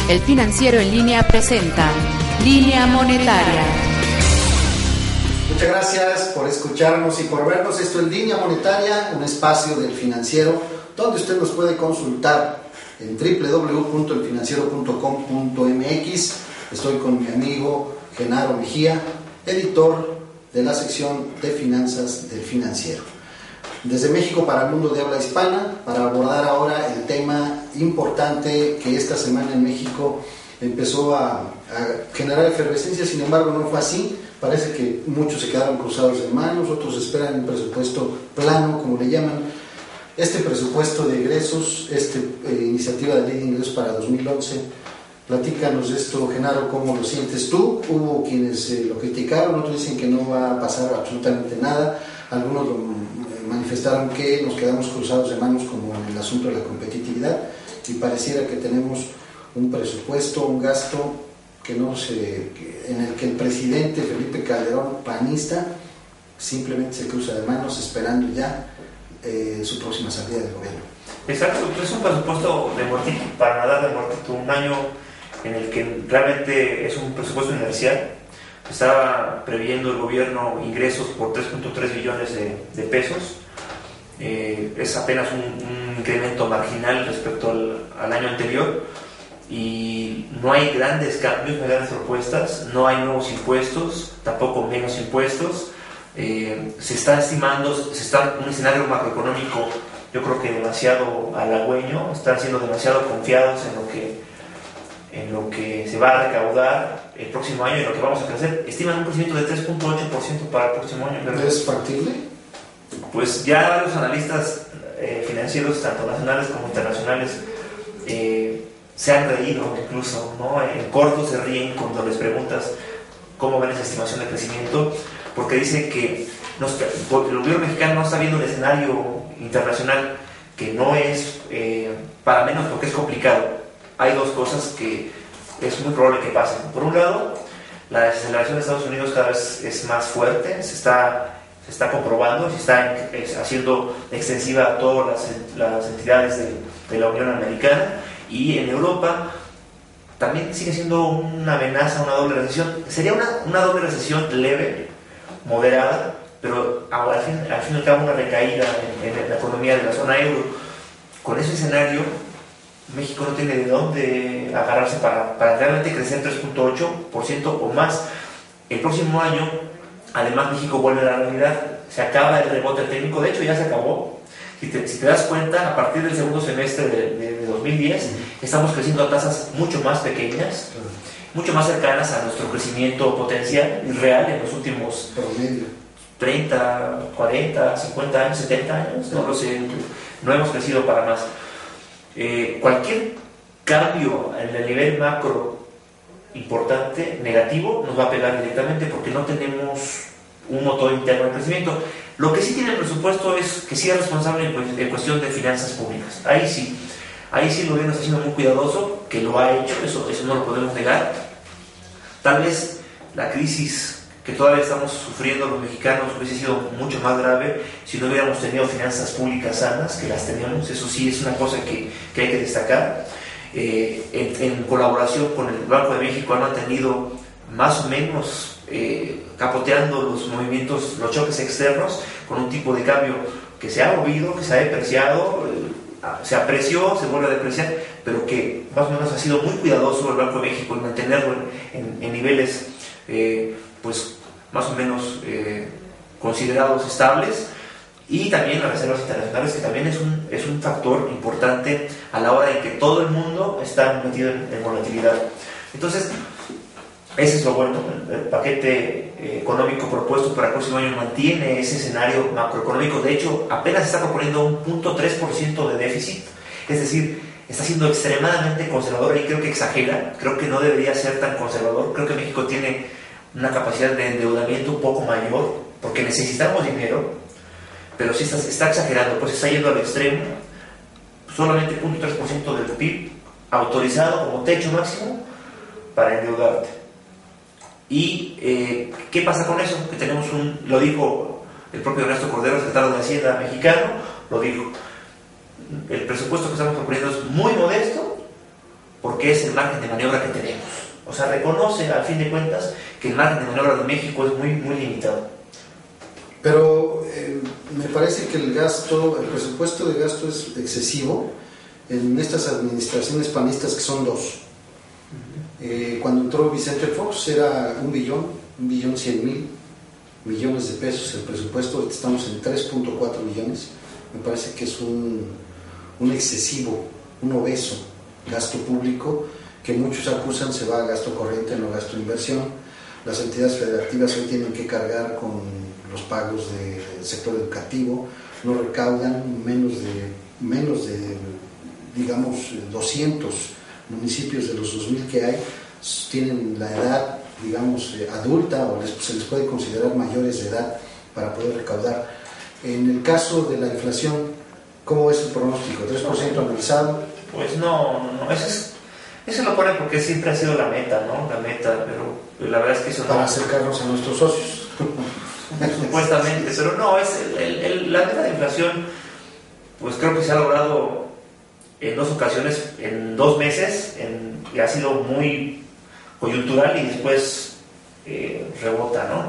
El Financiero en Línea presenta Línea Monetaria. Muchas gracias por escucharnos y por vernos. Esto es Línea Monetaria, un espacio del Financiero donde usted nos puede consultar en www.elfinanciero.com.mx. Estoy con mi amigo Genaro Mejía, editor de la sección de finanzas del Financiero. Desde México para el mundo de habla hispana, para abordar ahora el tema importante que esta semana en México empezó a generar efervescencia. Sin embargo, no fue así. Parece que muchos se quedaron cruzados de manos, otros esperan un presupuesto plano, como le llaman. Este presupuesto de egresos, iniciativa de ley de ingresos para 2011, platícanos de esto, Genaro, ¿cómo lo sientes tú? Hubo quienes lo criticaron, otros dicen que no va a pasar absolutamente nada, algunos manifestaron que nos quedamos cruzados de manos como en el asunto de la competitividad, y pareciera que tenemos un presupuesto, un gasto en el que el presidente Felipe Calderón, panista, simplemente se cruza de manos esperando ya su próxima salida del gobierno. Exacto, es un presupuesto de muertito, para nada de muertito, un año en el que realmente es un presupuesto inercial. Estaba previendo el gobierno ingresos por 3.3 billones de pesos. Es apenas un incremento marginal respecto al año anterior, y no hay grandes cambios, no hay grandes propuestas, no hay nuevos impuestos, tampoco menos impuestos. Se está estimando, un escenario macroeconómico, yo creo que demasiado halagüeño. Están siendo demasiado confiados en lo que se va a recaudar el próximo año y en lo que vamos a crecer. Estiman un crecimiento de 3.8% para el próximo año. ¿Es factible? Pues ya varios analistas financieros, tanto nacionales como internacionales, se han reído incluso, ¿no? En corto se ríen cuando les preguntas cómo ven esa estimación de crecimiento, porque dicen que el gobierno mexicano no está viendo el escenario internacional, que no es para menos, porque es complicado. Hay dos cosas que es muy probable que pasen. Por un lado, la desaceleración de Estados Unidos cada vez es más fuerte, se está comprobando, se está haciendo extensiva a todas las entidades de la Unión Americana, y en Europa también sigue siendo una amenaza, una doble recesión. Sería una doble recesión leve, moderada, pero al fin y al cabo una recaída en la economía de la zona euro. Con ese escenario, México no tiene de dónde agarrarse para realmente crecer 3.8% o más. El próximo año, además, México vuelve a la realidad, se acaba el rebote técnico, de hecho ya se acabó. Si te das cuenta, a partir del segundo semestre de 2010, estamos creciendo a tasas mucho más pequeñas, mucho más cercanas a nuestro crecimiento potencial y real en los últimos 30, 40, 50 años, 70 años, no lo sé, no hemos crecido para más. Cualquier cambio en el nivel macro importante, negativo, nos va a pegar directamente, porque no tenemos un motor interno de crecimiento. Lo que sí tiene el presupuesto es que sí es responsable en cuestión de finanzas públicas. Ahí sí el gobierno está siendo muy cuidadoso, que lo ha hecho, eso no lo podemos negar. Tal vez la crisis que todavía estamos sufriendo los mexicanos hubiese sido mucho más grave si no hubiéramos tenido finanzas públicas sanas, que las tenemos. Eso sí es una cosa que hay que destacar. En colaboración con el Banco de México han mantenido más o menos capoteando los movimientos, los choques externos, con un tipo de cambio que se ha movido, que se ha depreciado, se apreció, se vuelve a depreciar, pero que más o menos ha sido muy cuidadoso el Banco de México en mantenerlo en niveles pues más o menos considerados estables. Y también las reservas internacionales, que también es un factor importante a la hora en que todo el mundo está metido en volatilidad. Entonces, ese es lo bueno. El paquete económico propuesto para el próximo año mantiene ese escenario macroeconómico. De hecho, apenas está proponiendo un 0.3% de déficit, es decir, está siendo extremadamente conservador, y creo que exagera. Creo que no debería ser tan conservador. Creo que México tiene una capacidad de endeudamiento un poco mayor, porque necesitamos dinero, pero sí está exagerando, pues está yendo al extremo. Solamente 0.3% del PIB autorizado como techo máximo para endeudarte. ¿Y qué pasa con eso? Que tenemos lo dijo el propio Ernesto Cordero, secretario de Hacienda mexicano, lo dijo: el presupuesto que estamos proponiendo es muy modesto, porque que es el margen de maniobra que tenemos. O sea, reconoce al fin de cuentas que el margen de maniobra de México es muy, muy limitado. Pero me parece que el presupuesto de gasto es excesivo en estas administraciones panistas, que son dos. Cuando entró Vicente Fox era 1.100.000 millones de pesos el presupuesto. Ahorita estamos en 3.4 millones. Me parece que es un excesivo, un obeso gasto público, que muchos acusan se va a gasto corriente, no gasto de inversión. Las entidades federativas hoy tienen que cargar con los pagos del sector educativo, no recaudan menos de digamos 200 municipios de los 2.000 que hay, tienen la edad, digamos, adulta, o se les puede considerar mayores de edad para poder recaudar. En el caso de la inflación, ¿cómo es el pronóstico? ¿3% anualizado? Pues no, eso lo ponen porque siempre ha sido la meta, ¿no? La meta, pero la verdad es que eso no... Para acercarnos a nuestros socios. Supuestamente, pero no, es la meta de inflación, pues creo que se ha logrado en 2 ocasiones, en 2 meses, y ha sido muy coyuntural y después rebota, ¿no?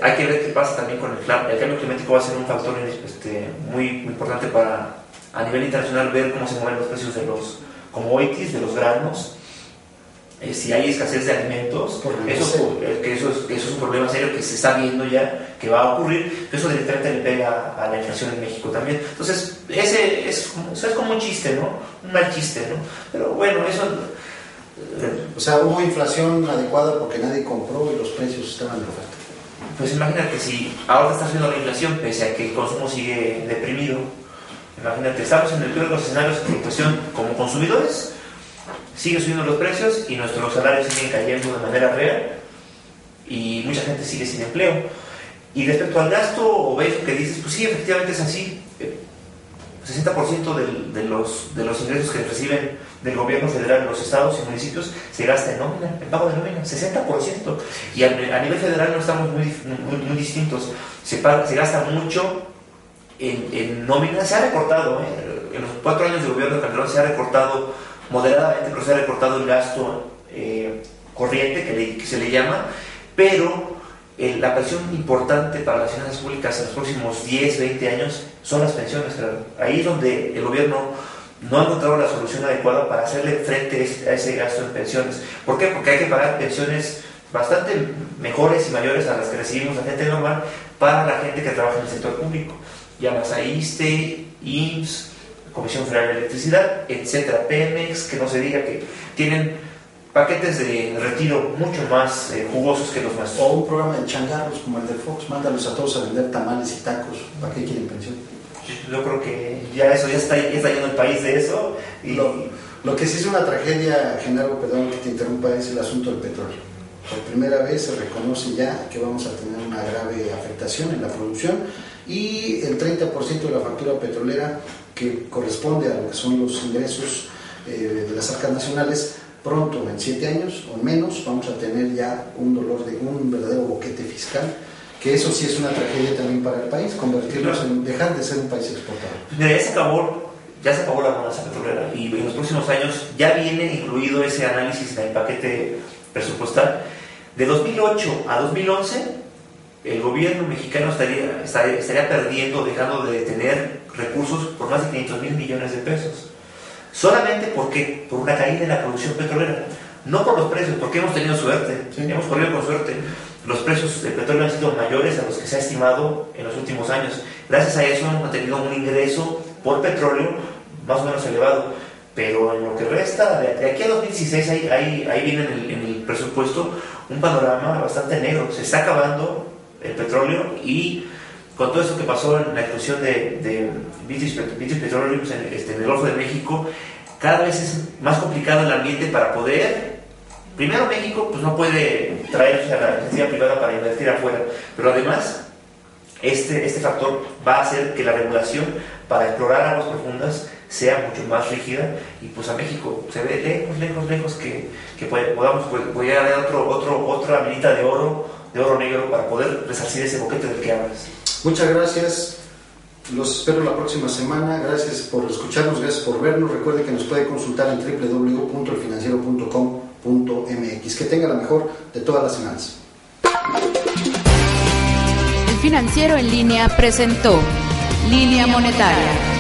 Hay que ver qué pasa también con el cambio climático. Va a ser un factor muy, muy importante para, a nivel internacional, ver cómo se mueven los precios de los commodities, de los granos. Si hay escasez de alimentos, eso es un problema serio que se está viendo ya, que va a ocurrir. Eso directamente le pega a la inflación en México también. Entonces, ese es como un chiste, ¿no? Un mal chiste, ¿no? Pero bueno, eso... O sea, hubo inflación adecuada porque nadie compró y los precios estaban en oferta. Pues imagínate, si ahora está subiendo la inflación pese a que el consumo sigue deprimido. Imagínate, estamos en el peor de los escenarios en cuestión como consumidores. Siguen subiendo los precios y nuestros salarios siguen cayendo de manera real y mucha gente sigue sin empleo. Y respecto al gasto obeso que dices, pues sí, efectivamente es así. 60% de los ingresos que reciben del gobierno federal, los estados y municipios, se gasta en nómina, en pago de nómina, 60%. Y a nivel federal no estamos muy distintos. Se gasta mucho en nómina. Se ha recortado, en los 4 años de gobierno de Calderón se ha recortado moderadamente, pero se ha recortado el gasto corriente, que se le llama, pero la presión importante para las finanzas públicas en los próximos 10, 20 años son las pensiones, claro. Ahí es donde el gobierno no ha encontrado la solución adecuada para hacerle frente a ese gasto en pensiones. ¿Por qué? Porque hay que pagar pensiones bastante mejores y mayores a las que recibimos la gente normal para la gente que trabaja en el sector público. Llamas a ISSSTE, IMSS, Comisión Federal de Electricidad, etcétera, Pemex, que no se diga, que tienen paquetes de retiro mucho más jugosos que los nuestros. O un programa de changarros como el de Fox, mándalos a todos a vender tamales y tacos. ¿Para qué quieren pensión? Yo creo que ya está yendo el país de eso. Y... Lo que sí es una tragedia, Genaro, perdón que te interrumpa, es el asunto del petróleo. Por primera vez se reconoce ya que vamos a tener una grave afectación en la producción y el 30% de la factura petrolera, que corresponde a lo que son los ingresos de las arcas nacionales, pronto, en 7 años o menos, vamos a tener ya un verdadero boquete fiscal, que eso sí es una tragedia también para el país, dejar de ser un país exportador. Mira, ya se acabó la bonanza petrolera y en los próximos años ya viene incluido ese análisis en el paquete presupuestal. De 2008 a 2011, el gobierno mexicano estaría perdiendo, dejando de tener recursos por más de 500,000 millones de pesos. Solamente por una caída en la producción petrolera, no por los precios, porque hemos tenido suerte, sí. Hemos corrido con suerte. Los precios del petróleo han sido mayores a los que se ha estimado en los últimos años. Gracias a eso hemos tenido un ingreso por petróleo más o menos elevado. Pero en lo que resta, de aquí a 2016, ahí viene en el presupuesto un panorama bastante negro. Se está acabando el petróleo y con todo eso que pasó en la explosión de British Petroleum en el Golfo de México, cada vez es más complicado el ambiente para poder... Primero, México pues no puede traer a la iniciativa privada para invertir afuera, pero además este factor va a hacer que la regulación para explorar aguas profundas sea mucho más rígida y pues a México se ve lejos que podamos llegar a otra minita de oro negro para poder resarcir ese boquete del que hablas. Muchas gracias. Los espero la próxima semana. Gracias por escucharnos, gracias por vernos. Recuerde que nos puede consultar en www.elfinanciero.com.mx. Que tenga la mejor de todas las semanas. El Financiero en Línea presentó Línea Monetaria.